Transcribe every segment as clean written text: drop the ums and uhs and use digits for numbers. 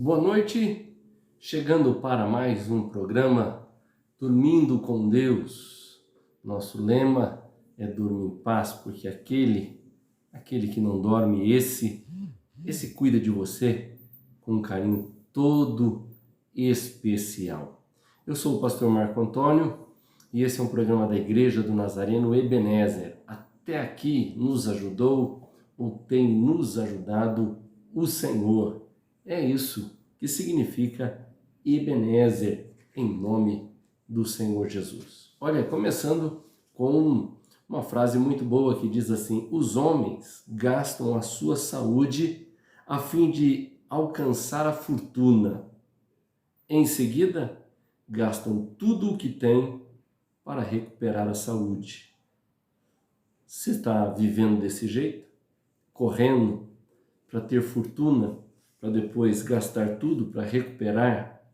Boa noite, chegando para mais um programa Dormindo com Deus. Nosso lema é dormir em paz, porque aquele que não dorme, esse cuida de você com um carinho todo especial. Eu sou o pastor Marco Antônio e esse é um programa da Igreja do Nazareno Ebenezer. Até aqui nos ajudou ou tem nos ajudado o Senhor. É isso que significa Ebenezer, em nome do Senhor Jesus. Olha, começando com uma frase muito boa que diz assim: os homens gastam a sua saúde a fim de alcançar a fortuna. Em seguida, gastam tudo o que têm para recuperar a saúde. Você está vivendo desse jeito? Correndo para ter fortuna, para depois gastar tudo para recuperar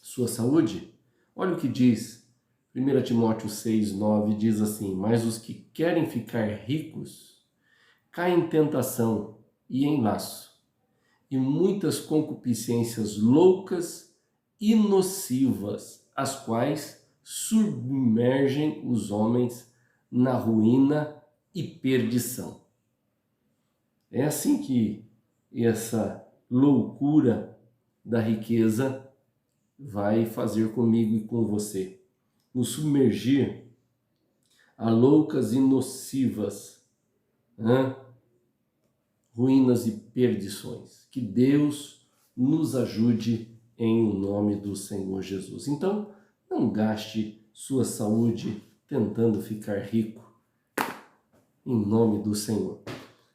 sua saúde? Olha o que diz 1 Timóteo 6,9, diz assim: mas os que querem ficar ricos caem em tentação e em laço, e muitas concupiscências loucas e nocivas, as quais submergem os homens na ruína e perdição. É assim que essa loucura da riqueza vai fazer comigo e com você, nos submergir a loucas e nocivas ruínas e perdições. Que Deus nos ajude em nome do Senhor Jesus. Então, não gaste sua saúde tentando ficar rico, em nome do Senhor.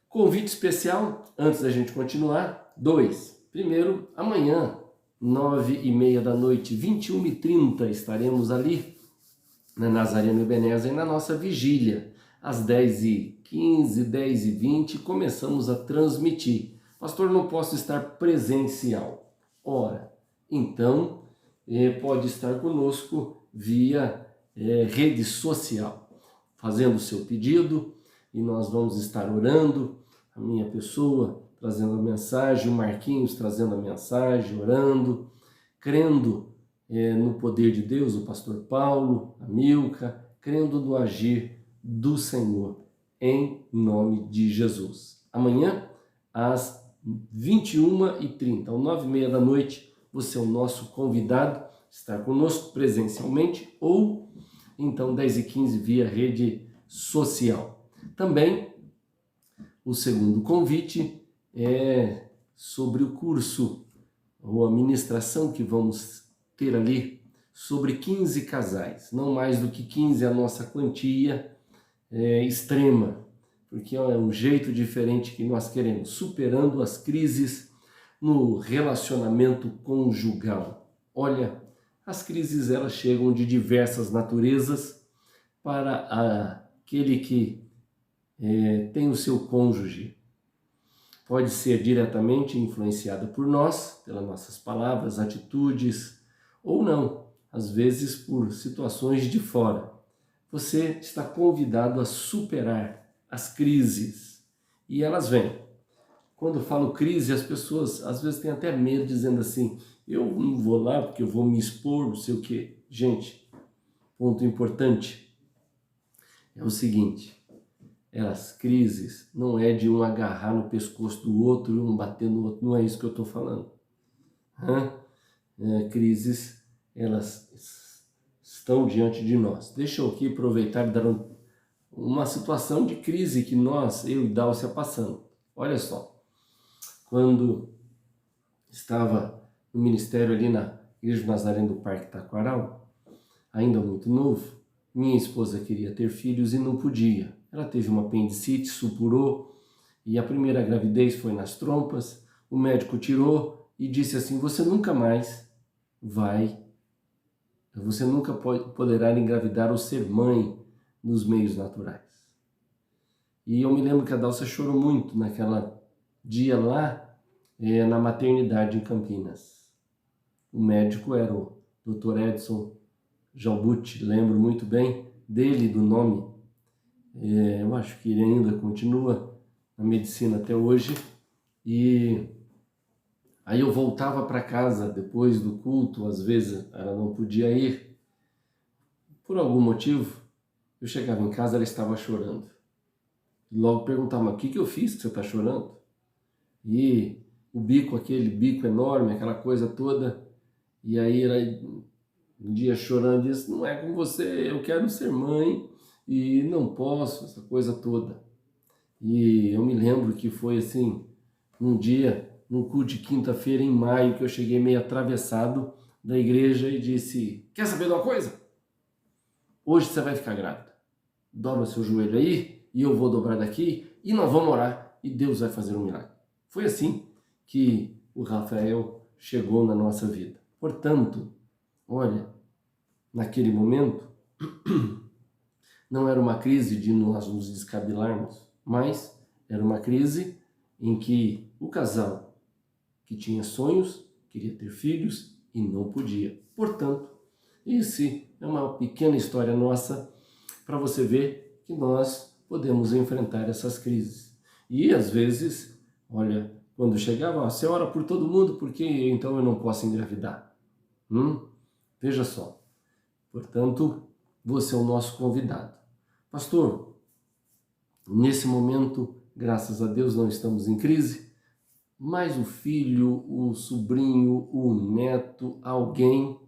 Convite especial, antes da gente continuar, 2. Primeiro, amanhã, 9h30 da noite, 21h30, estaremos ali na Nazareno Ebenezer, na nossa vigília. Às 10h15, 10h20, começamos a transmitir. Pastor, não posso estar presencial. Ora, então, pode estar conosco via rede social, fazendo o seu pedido, e nós vamos estar orando, a minha pessoa trazendo a mensagem, o Marquinhos trazendo a mensagem, orando, crendo no poder de Deus, o pastor Paulo, a Milka, crendo no agir do Senhor, em nome de Jesus. Amanhã, às 21h30, às 9h30 da noite, você é o nosso convidado, estar conosco presencialmente ou então 10h15 via rede social. Também, o segundo convite é sobre o curso ou a ministração que vamos ter ali sobre 15 casais. Não mais do que 15 é a nossa quantia extrema, porque é um jeito diferente que nós queremos, superando as crises no relacionamento conjugal. Olha, as crises elas chegam de diversas naturezas para aquele que tem o seu cônjuge. Pode ser diretamente influenciada por nós, pelas nossas palavras, atitudes, ou não, às vezes por situações de fora. Você está convidado a superar as crises, e elas vêm. Quando eu falo crise, as pessoas às vezes têm até medo, dizendo assim: eu não vou lá porque eu vou me expor, não sei o quê. Gente, ponto importante é o seguinte: as crises não é de um agarrar no pescoço do outro e um bater no outro, não é isso que eu estou falando. Crises, elas estão diante de nós. Deixa eu aqui aproveitar e dar uma situação de crise que eu e Dálcia passando. Olha só, quando estava no ministério ali na Igreja Nazareno do Parque Taquaral, ainda muito novo, minha esposa queria ter filhos e não podia. Ela teve uma apendicite, supurou, e a primeira gravidez foi nas trompas. O médico tirou e disse assim: você nunca poderá engravidar ou ser mãe nos meios naturais. E eu me lembro que a Dalcia chorou muito naquela dia lá na maternidade em Campinas. O médico era o Dr. Edson Jalbucci, lembro muito bem dele, do nome. Eu acho que ele ainda continua na medicina até hoje, e Aí eu voltava para casa depois do culto, às vezes ela não podia ir, por algum motivo. Eu chegava em casa, ela estava chorando. E logo perguntava, mas o que eu fiz que você está chorando? E o bico, aquele bico enorme, aquela coisa toda. E aí ela um dia chorando disse, não é com você, eu quero ser mãe e não posso, essa coisa toda. E eu me lembro que foi assim, um dia, num culto de quinta-feira em maio, que eu cheguei meio atravessado da igreja e disse, quer saber de uma coisa? Hoje você vai ficar grávida. Dobra seu joelho aí e eu vou dobrar daqui e nós vamos orar e Deus vai fazer um milagre. Foi assim que o Rafael chegou na nossa vida. Portanto, olha, naquele momento, não era uma crise de nós nos descabelarmos, mas era uma crise em que o casal que tinha sonhos, queria ter filhos e não podia. Portanto, esse é uma pequena história nossa para você ver que nós podemos enfrentar essas crises. E às vezes, olha, quando chegava, você ora por todo mundo, porque então eu não posso engravidar. Veja só. Portanto, você é o nosso convidado. Pastor, nesse momento, graças a Deus, não estamos em crise, mas o filho, o sobrinho, o neto, alguém.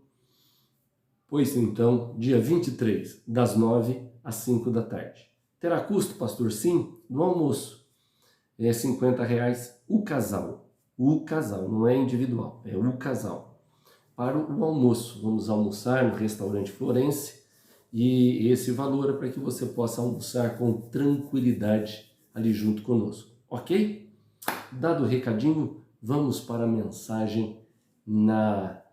Pois então, dia 23, das 9 às 5 da tarde. Terá custo, pastor? Sim, no almoço. É R$ 50 o casal. O casal, não é individual, é o casal. Para o almoço, vamos almoçar no restaurante Florense e esse valor é para que você possa almoçar com tranquilidade ali junto conosco, ok? Dado o recadinho, vamos para a mensagem na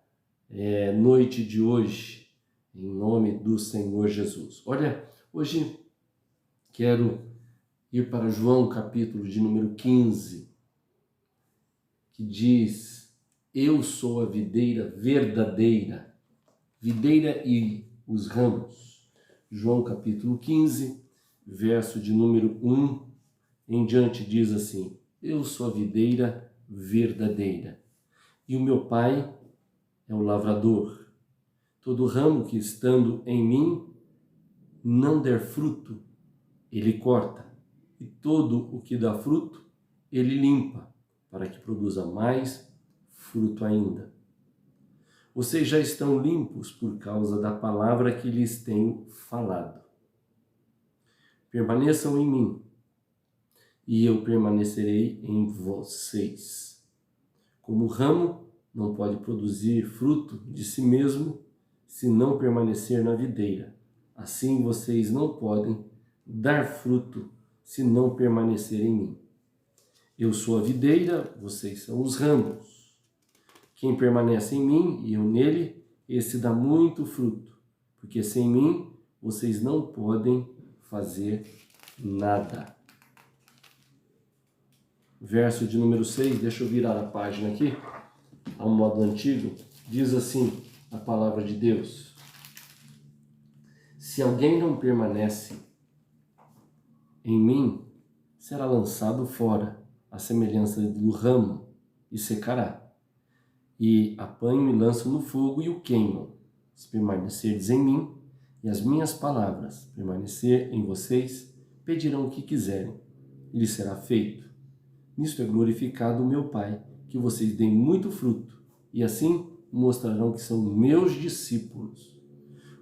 noite de hoje, em nome do Senhor Jesus. Olha, hoje quero ir para João, capítulo de número 15, que diz, eu sou a videira verdadeira, videira e os ramos. João, capítulo 15, verso de número 1 em diante diz assim, eu sou a videira verdadeira e o meu pai é o lavrador. Todo ramo que estando em mim não der fruto, ele corta, e todo o que dá fruto, ele limpa, para que produza mais fruto ainda. Vocês já estão limpos por causa da palavra que lhes tenho falado. Permaneçam em mim, e eu permanecerei em vocês. Como o ramo não pode produzir fruto de si mesmo, se não permanecer na videira, assim vocês não podem dar fruto se não permanecer em mim. Eu sou a videira, vocês são os ramos. Quem permanece em mim e eu nele, esse dá muito fruto, porque sem mim vocês não podem fazer nada. Verso de número 6, deixa eu virar a página aqui, ao modo antigo, diz assim a palavra de Deus. Se alguém não permanece em mim, será lançado fora, à semelhança do ramo, e secará. E apanham e lançam no fogo e o queimam. Se permanecerdes em mim, e as minhas palavras permanecer em vocês, pedirão o que quiserem, e lhes será feito. Nisto é glorificado o meu Pai, que vocês deem muito fruto, e assim mostrarão que são meus discípulos.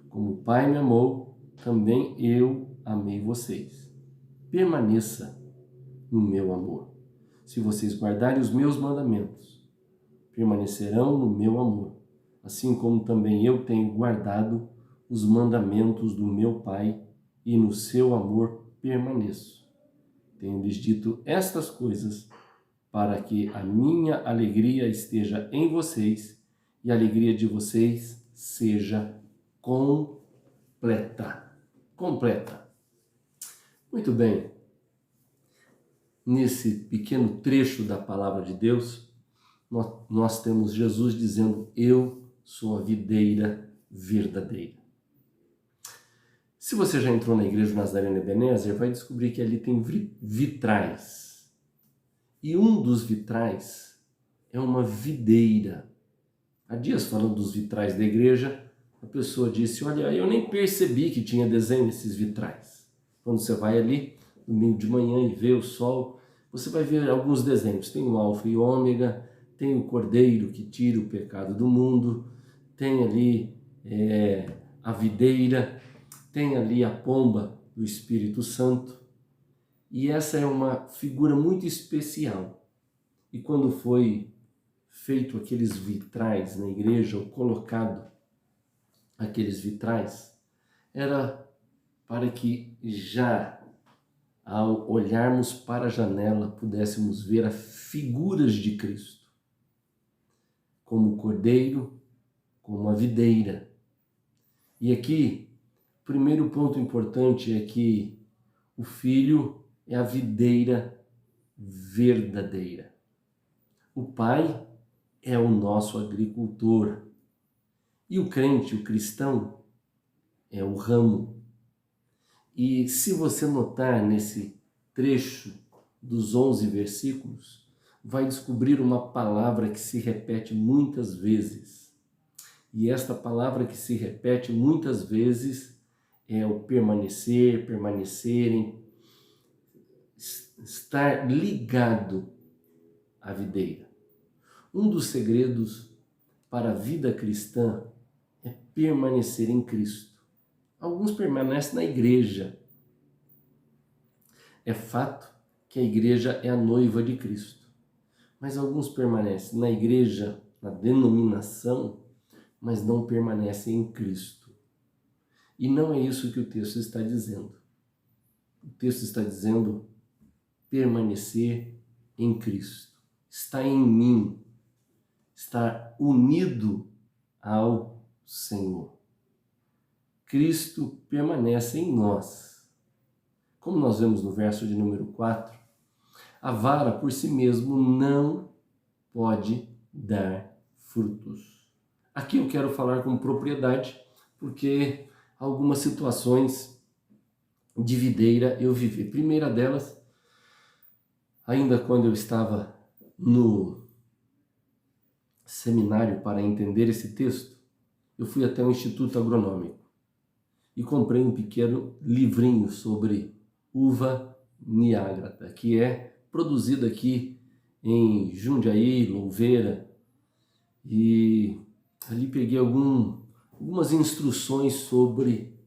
Como o Pai me amou, também eu amei vocês. Permaneça no meu amor. Se vocês guardarem os meus mandamentos, permanecerão no meu amor, assim como também eu tenho guardado os mandamentos do meu Pai e no seu amor permaneço. Tenho-lhes dito estas coisas para que a minha alegria esteja em vocês e a alegria de vocês seja completa. Completa. Muito bem. Nesse pequeno trecho da palavra de Deus, nós temos Jesus dizendo, eu sou a videira verdadeira. Se você já entrou na igreja Nazareno Ebenezer, vai descobrir que ali tem vitrais. E um dos vitrais é uma videira. Há dias, falando dos vitrais da igreja, a pessoa disse, olha, eu nem percebi que tinha desenho nesses vitrais. Quando você vai ali, domingo de manhã, e vê o sol, você vai ver alguns desenhos. Tem o Alfa e Ômega, tem o Cordeiro que tira o pecado do mundo, tem ali a videira, tem ali a pomba do Espírito Santo. E essa é uma figura muito especial. E quando foi feito aqueles vitrais na igreja, ou colocado aqueles vitrais, era para que já ao olharmos para a janela pudéssemos ver as figuras de Cristo, como o cordeiro, como a videira. E aqui, o primeiro ponto importante é que o Filho é a videira verdadeira. O Pai é o nosso agricultor. E o crente, o cristão, é o ramo. E se você notar nesse trecho dos 11 versículos, vai descobrir uma palavra que se repete muitas vezes. E esta palavra que se repete muitas vezes é o permanecer, permanecerem, estar ligado à videira. Um dos segredos para a vida cristã é permanecer em Cristo. Alguns permanecem na igreja. É fato que a igreja é a noiva de Cristo. Mas alguns permanecem na igreja, na denominação, mas não permanecem em Cristo. E não é isso que o texto está dizendo. O texto está dizendo permanecer em Cristo. Está em mim. Estar unido ao Senhor. Cristo permanece em nós. Como nós vemos no verso de número 4, a vara por si mesmo não pode dar frutos. Aqui eu quero falar com propriedade, porque algumas situações de videira eu vivi. Primeira delas, ainda quando eu estava no seminário para entender esse texto, eu fui até o Instituto Agronômico e comprei um pequeno livrinho sobre uva Niágara, que é produzida aqui em Jundiaí, Louveira, e ali peguei algumas instruções sobre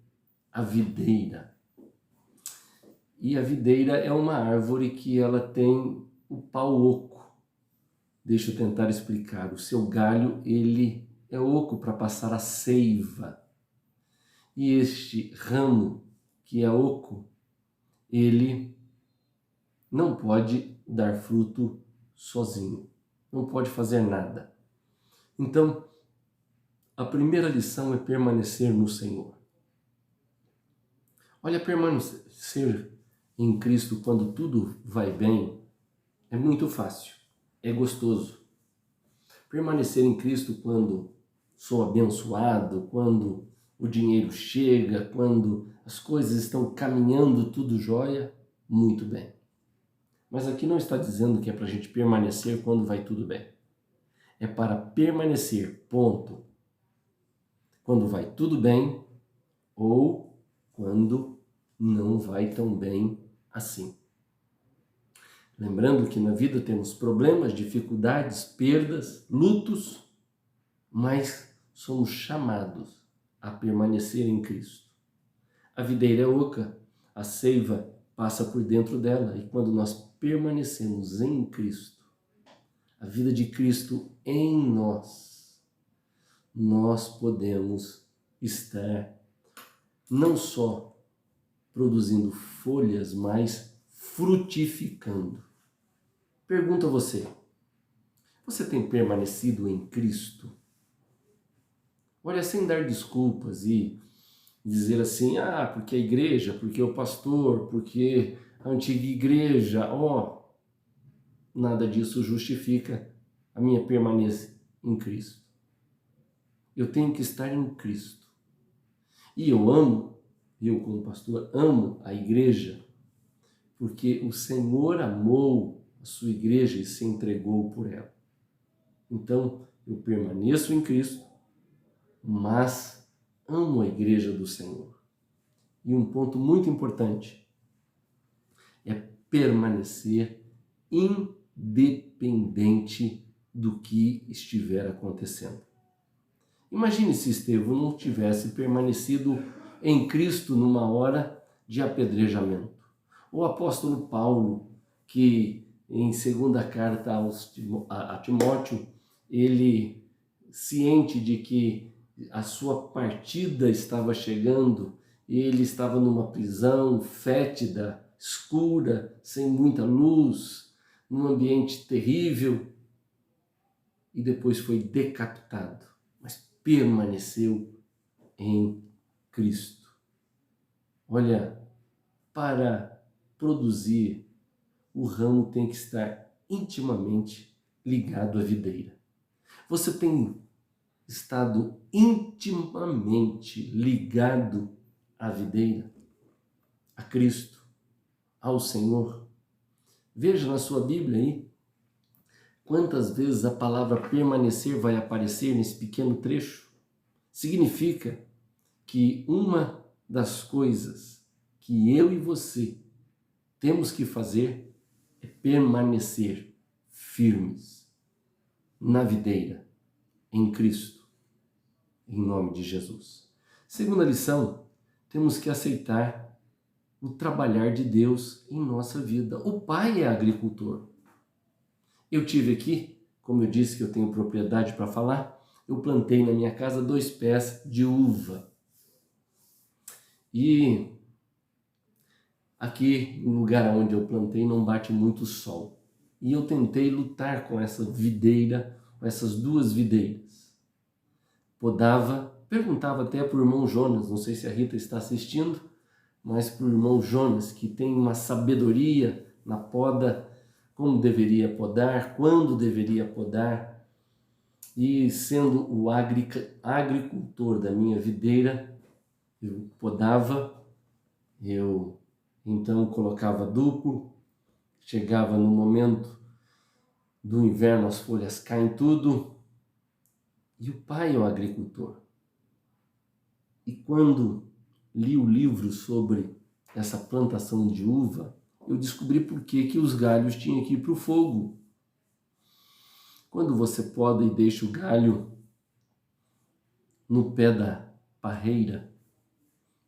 a videira. E a videira é uma árvore que ela tem o pau oco. Deixa eu tentar explicar. O seu galho, ele é oco para passar a seiva. E este ramo, que é oco, ele não pode dar fruto sozinho, não pode fazer nada. Então, a primeira lição é permanecer no Senhor. Olha, permanecer em Cristo quando tudo vai bem é muito fácil, é gostoso. Permanecer em Cristo quando sou abençoado, quando o dinheiro chega, quando as coisas estão caminhando tudo jóia, muito bem. Mas aqui não está dizendo que é para a gente permanecer quando vai tudo bem. É para permanecer, ponto. Quando vai tudo bem ou quando não vai tão bem assim. Lembrando que na vida temos problemas, dificuldades, perdas, lutos, mas somos chamados a permanecer em Cristo. A videira é oca, a seiva passa por dentro dela, e quando nós permanecemos em Cristo, a vida de Cristo em nós, nós podemos estar não só produzindo folhas, mas frutificando. Pergunto a você, você tem permanecido em Cristo? Olha, sem dar desculpas e dizer assim, porque a igreja, porque o pastor, porque a antiga igreja, nada disso justifica a minha permanência em Cristo. Eu tenho que estar em Cristo. E eu como pastor, amo a igreja, porque o Senhor amou a sua igreja e se entregou por ela. Então, eu permaneço em Cristo, mas amo a igreja do Senhor. E um ponto muito importante é permanecer independente do que estiver acontecendo. Imagine se Estevão não tivesse permanecido em Cristo numa hora de apedrejamento. O apóstolo Paulo, que em segunda carta a Timóteo, ele, ciente de que a sua partida estava chegando, ele estava numa prisão fétida, escura, sem muita luz, num ambiente terrível, e depois foi decapitado, mas permaneceu em Cristo. Olha, para produzir, o ramo tem que estar intimamente ligado à videira. Você tem estado intimamente ligado à videira, a Cristo, ao Senhor? Veja na sua Bíblia aí quantas vezes a palavra permanecer vai aparecer nesse pequeno trecho. Significa que uma das coisas que eu e você temos que fazer é permanecer firmes na videira, em Cristo, em nome de Jesus. Segunda lição, temos que aceitar o trabalhar de Deus em nossa vida. O Pai é agricultor. Eu tive aqui, como eu disse que eu tenho propriedade para falar, eu plantei na minha casa 2 pés de uva. E aqui no lugar onde eu plantei não bate muito sol. E eu tentei lutar com essa videira, com essas 2 videiras. Podava, perguntava até para o irmão Jonas, não sei se a Rita está assistindo, mas para o irmão Jonas, que tem uma sabedoria na poda, como deveria podar, quando deveria podar. E sendo o agricultor da minha videira, eu podava, eu então colocava adubo, chegava no momento do inverno, as folhas caem tudo, e o Pai é o agricultor. E quando li o livro sobre essa plantação de uva, eu descobri por que os galhos tinham que ir para o fogo. Quando você poda e deixa o galho no pé da parreira,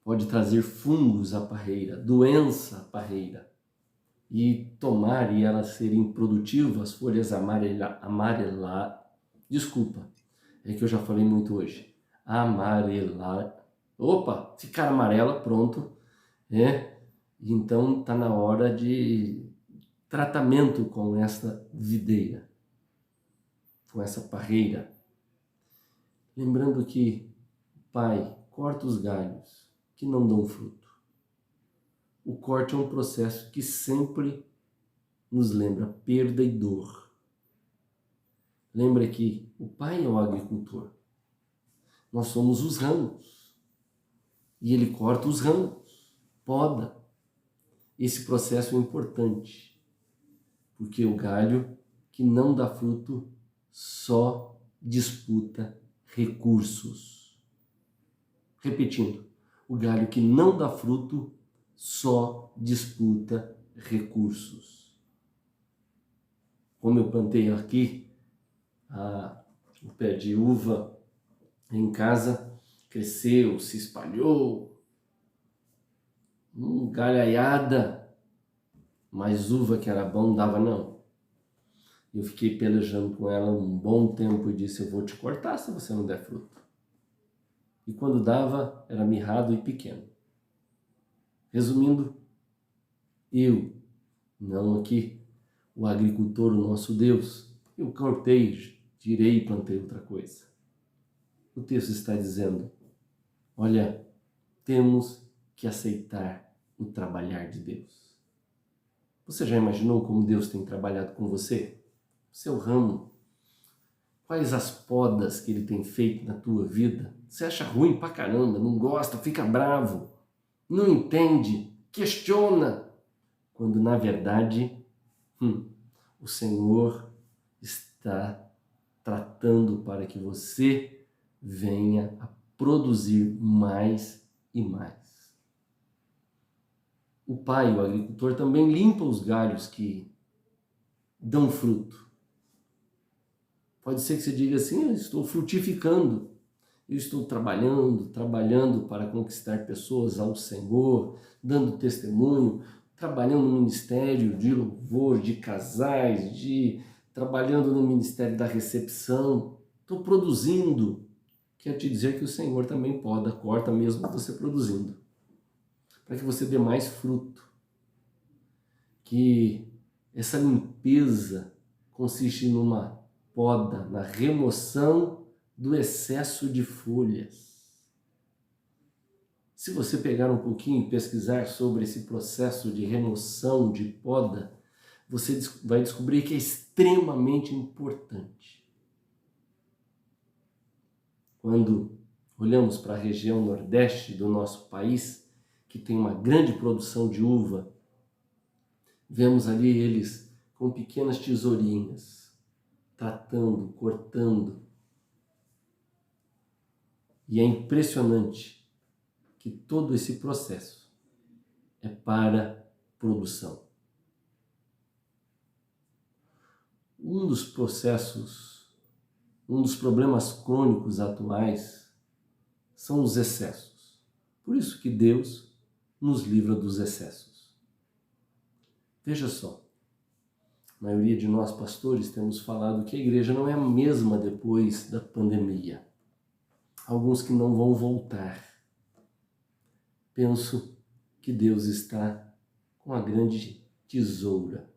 pode trazer fungos à parreira, doença à parreira, e tomar e elas serem produtivas, as folhas desculpa, é que eu já falei muito hoje, ficar amarela, pronto, então está na hora de tratamento com essa videira, com essa parreira. Lembrando que o Pai corta os galhos que não dão fruto. O corte é um processo que sempre nos lembra perda e dor. Lembra que o Pai é o agricultor. Nós somos os ramos. E Ele corta os ramos, poda. Esse processo é importante, porque o galho que não dá fruto só disputa recursos. Repetindo, o galho que não dá fruto só disputa recursos. Como eu plantei aqui o pé de uva em casa, cresceu, se espalhou, galhaiada, mas uva que era bom dava não. Eu fiquei pelejando com ela um bom tempo e disse, eu vou te cortar se você não der fruto. E quando dava, era mirrado e pequeno. Resumindo, eu, não aqui, o agricultor, o nosso Deus, eu cortei, tirei e plantei outra coisa. O texto está dizendo, olha, temos que aceitar o trabalhar de Deus. Você já imaginou como Deus tem trabalhado com você? Seu ramo? Quais as podas que Ele tem feito na tua vida? Você acha ruim pra caramba, não gosta, fica bravo, não entende, questiona, quando na verdade o Senhor está tratando para que você venha a produzir mais e mais. O pai, o agricultor, também limpa os galhos que dão fruto. Pode ser que você diga assim: eu estou frutificando, eu estou trabalhando para conquistar pessoas ao Senhor, dando testemunho, trabalhando no ministério de louvor, de casais, trabalhando no ministério da recepção, estou produzindo. Quer te dizer que o Senhor também poda, corta mesmo você produzindo, para que você dê mais fruto. Que essa limpeza consiste numa poda, na remoção do excesso de folhas. Se você pegar um pouquinho e pesquisar sobre esse processo de remoção, de poda, você vai descobrir que é extremamente importante. Quando olhamos para a região nordeste do nosso país, que tem uma grande produção de uva, vemos ali eles com pequenas tesourinhas, tratando, cortando. E é impressionante que todo esse processo é para produção. Um dos problemas crônicos atuais são os excessos. Por isso que Deus nos livra dos excessos. Veja só, a maioria de nós pastores temos falado que a igreja não é a mesma depois da pandemia. Alguns que não vão voltar. Penso que Deus está com a grande tesoura,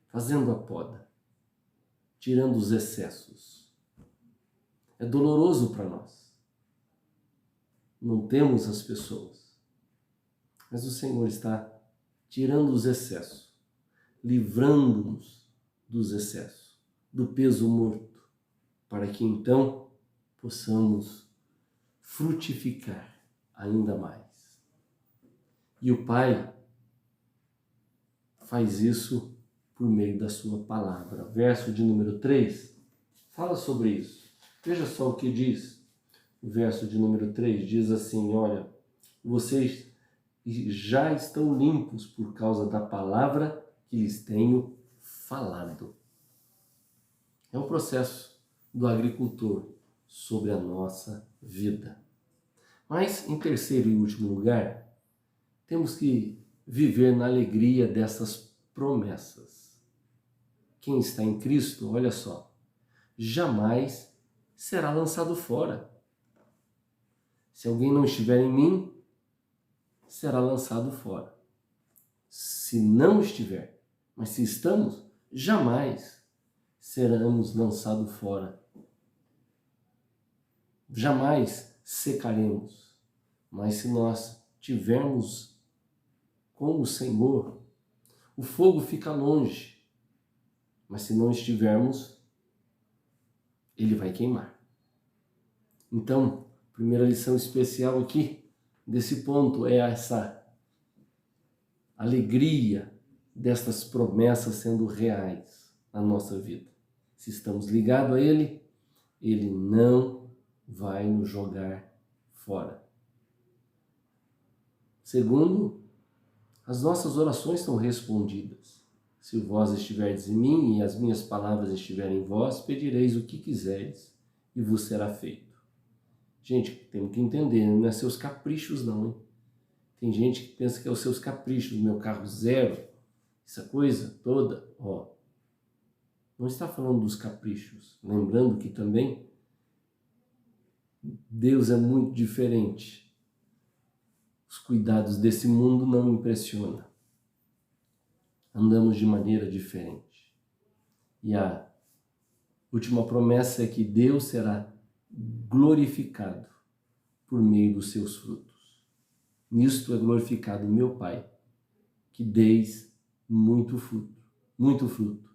fazendo a poda, tirando os excessos. É doloroso para nós. Não temos as pessoas, mas o Senhor está tirando os excessos, livrando-nos dos excessos, do peso morto, para que então possamos frutificar ainda mais. E o Pai faz isso por meio da sua palavra. Verso de número 3 fala sobre isso. Veja só o que diz. O verso de número 3 diz assim: olha, vocês já estão limpos por causa da palavra que lhes tenho falado. É o processo do agricultor sobre a nossa vida. Mas, em terceiro e último lugar, temos que viver na alegria dessas promessas. Quem está em Cristo, olha só, jamais será lançado fora. Se alguém não estiver em mim, será lançado fora. Se não estiver, mas se estamos, jamais seremos lançados fora. Jamais secaremos. Mas se nós tivermos com o Senhor, o fogo fica longe. Mas se não estivermos, ele vai queimar. Então, a primeira lição especial aqui, desse ponto, é essa alegria destas promessas sendo reais na nossa vida. Se estamos ligados a Ele, Ele não vai nos jogar fora. Segundo, as nossas orações são respondidas. Se vós estiverdes em mim e as minhas palavras estiverem em vós, pedireis o que quiseres e vos será feito. Gente, temos que entender, não é seus caprichos não, hein? Tem gente que pensa que é os seus caprichos, meu carro zero, essa coisa toda, ó. Não está falando dos caprichos. Lembrando que também Deus é muito diferente. Os cuidados desse mundo não impressionam. Andamos de maneira diferente. E a última promessa é que Deus será glorificado por meio dos seus frutos. Nisto é glorificado meu Pai, que deis muito fruto,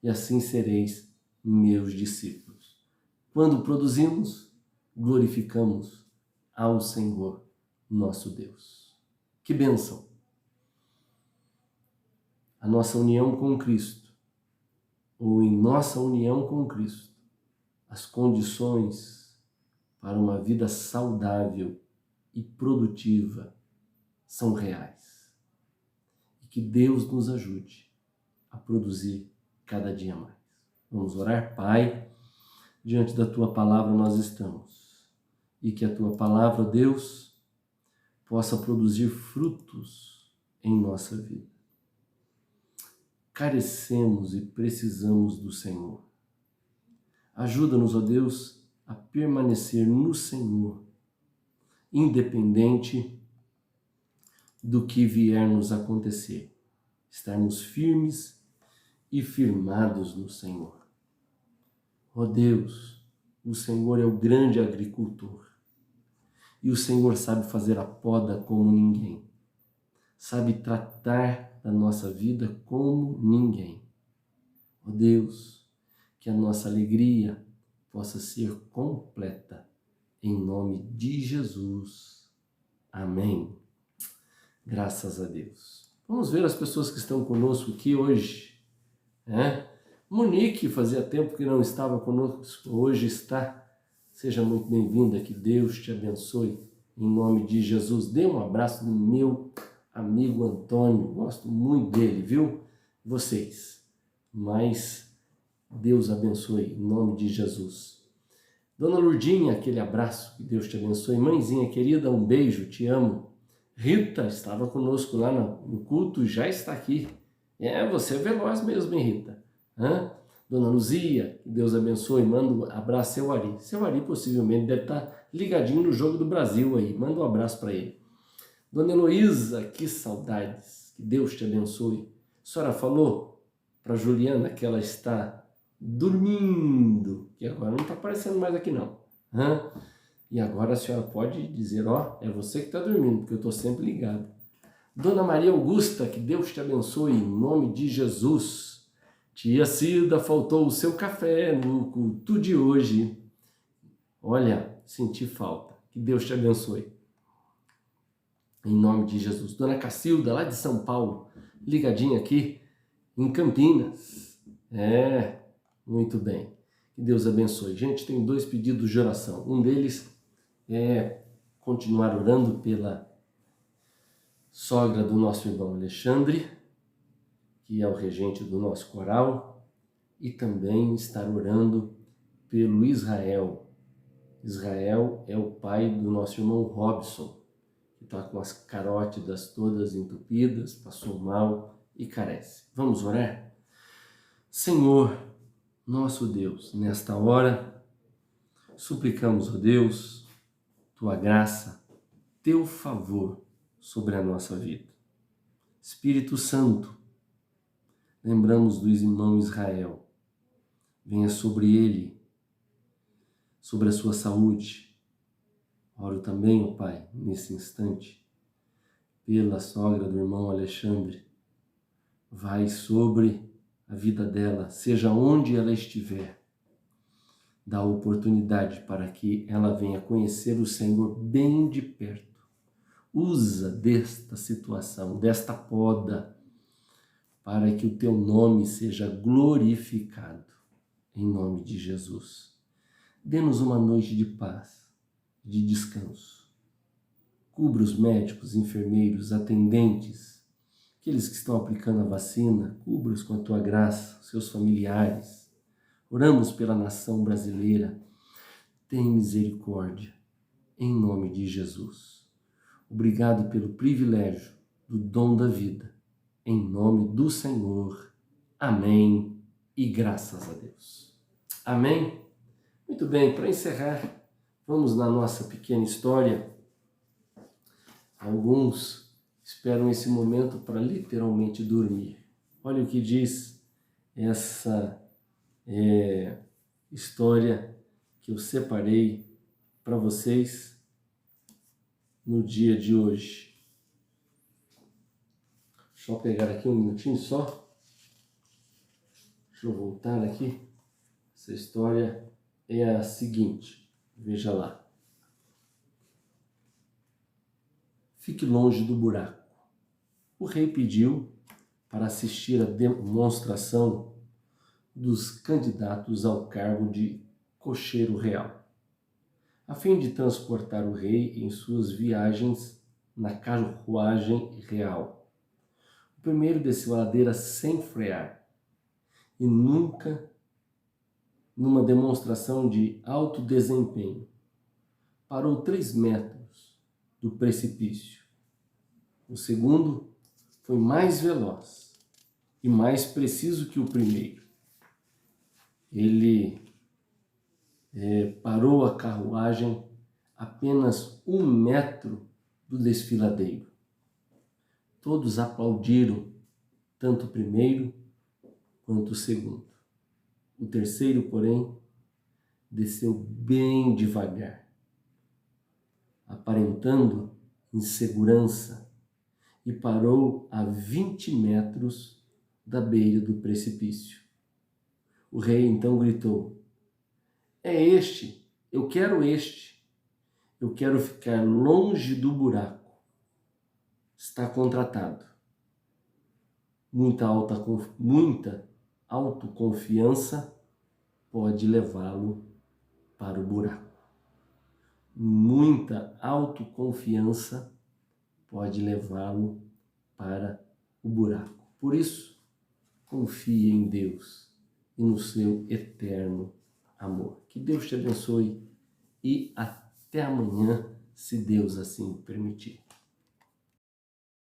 e assim sereis meus discípulos. Quando produzimos, glorificamos ao Senhor, nosso Deus. Que bênção! A nossa união com Cristo, ou em nossa união com Cristo, as condições para uma vida saudável e produtiva são reais. E que Deus nos ajude a produzir cada dia mais. Vamos orar? Pai, diante da Tua palavra nós estamos. E que a Tua palavra, Deus, possa produzir frutos em nossa vida. Carecemos e precisamos do Senhor. Ajuda-nos, ó Deus, a permanecer no Senhor, independente do que vier nos acontecer. Estarmos firmes e firmados no Senhor. Ó Deus, o Senhor é o grande agricultor. E o Senhor sabe fazer a poda como ninguém. Sabe tratar da nossa vida como ninguém. Ó Deus, que a nossa alegria possa ser completa. Em nome de Jesus. Amém. Graças a Deus. Vamos ver as pessoas que estão conosco aqui hoje. Monique, fazia tempo que não estava conosco, hoje está. Seja muito bem-vinda, que Deus te abençoe, em nome de Jesus. Dê um abraço no meu amigo Antônio, gosto muito dele, viu? Vocês, mas Deus abençoe, em nome de Jesus. Dona Lurdinha, aquele abraço, que Deus te abençoe. Mãezinha querida, um beijo, te amo. Rita estava conosco lá no culto, já está aqui. Você é veloz mesmo, hein, Rita? Dona Luzia, que Deus abençoe, manda um abraço, seu Ari. Seu Ari possivelmente deve estar ligadinho no Jogo do Brasil aí, manda um abraço para ele. Dona Heloísa, que saudades, que Deus te abençoe. A senhora falou para Juliana que ela está dormindo, que agora não está aparecendo mais aqui não. E agora a senhora pode dizer, é você que está dormindo, porque eu estou sempre ligado. Dona Maria Augusta, que Deus te abençoe, em nome de Jesus. Tia Cida, faltou o seu café no culto de hoje. Olha, senti falta. Que Deus te abençoe. Em nome de Jesus. Dona Cacilda, lá de São Paulo, ligadinha aqui em Campinas. Muito bem. Que Deus abençoe. Gente, tenho 2 pedidos de oração. Um deles é continuar orando pela sogra do nosso irmão Alexandre, que é o regente do nosso coral, e também estar orando pelo Israel. Israel é o pai do nosso irmão Robson, que está com as carótidas todas entupidas, passou mal e carece. Vamos orar? Senhor, nosso Deus, nesta hora, suplicamos, ó Deus, Tua graça, Teu favor sobre a nossa vida. Espírito Santo, lembramos do irmão Israel. Venha sobre ele, sobre a sua saúde. Oro também, ó Pai, nesse instante, pela sogra do irmão Alexandre. Vai sobre a vida dela, seja onde ela estiver. Dá oportunidade para que ela venha conhecer o Senhor bem de perto. Usa desta situação, desta poda, para que o Teu nome seja glorificado, em nome de Jesus. Dê-nos uma noite de paz, de descanso. Cubra os médicos, enfermeiros, atendentes, aqueles que estão aplicando a vacina, cubra-os com a Tua graça, seus familiares. Oramos pela nação brasileira. Tem misericórdia, em nome de Jesus. Obrigado pelo privilégio do dom da vida. Em nome do Senhor. Amém. E graças a Deus. Amém? Muito bem, para encerrar, vamos na nossa pequena história. Alguns esperam esse momento para literalmente dormir. Olha o que diz essa história que eu separei para vocês no dia de hoje. Deixa eu pegar aqui um minutinho só. Deixa eu voltar aqui. Essa história é a seguinte. Veja lá. Fique longe do buraco. O rei pediu para assistir à demonstração dos candidatos ao cargo de cocheiro real, a fim de transportar o rei em suas viagens na carruagem real. O primeiro desceu a ladeira sem frear, e nunca, numa demonstração de alto desempenho, parou 3 metros do precipício. O segundo foi mais veloz e mais preciso que o primeiro. Ele parou a carruagem apenas 1 metro do desfiladeiro. Todos aplaudiram, tanto o primeiro quanto o segundo. O terceiro, porém, desceu bem devagar, aparentando insegurança, e parou a 20 metros da beira do precipício. O rei então gritou: "É este, eu quero este. Eu quero ficar longe do buraco. Está contratado." Muita autoconfiança pode levá-lo para o buraco. Muita autoconfiança pode levá-lo para o buraco. Por isso, confie em Deus e no seu eterno amor. Que Deus te abençoe e até amanhã, se Deus assim permitir.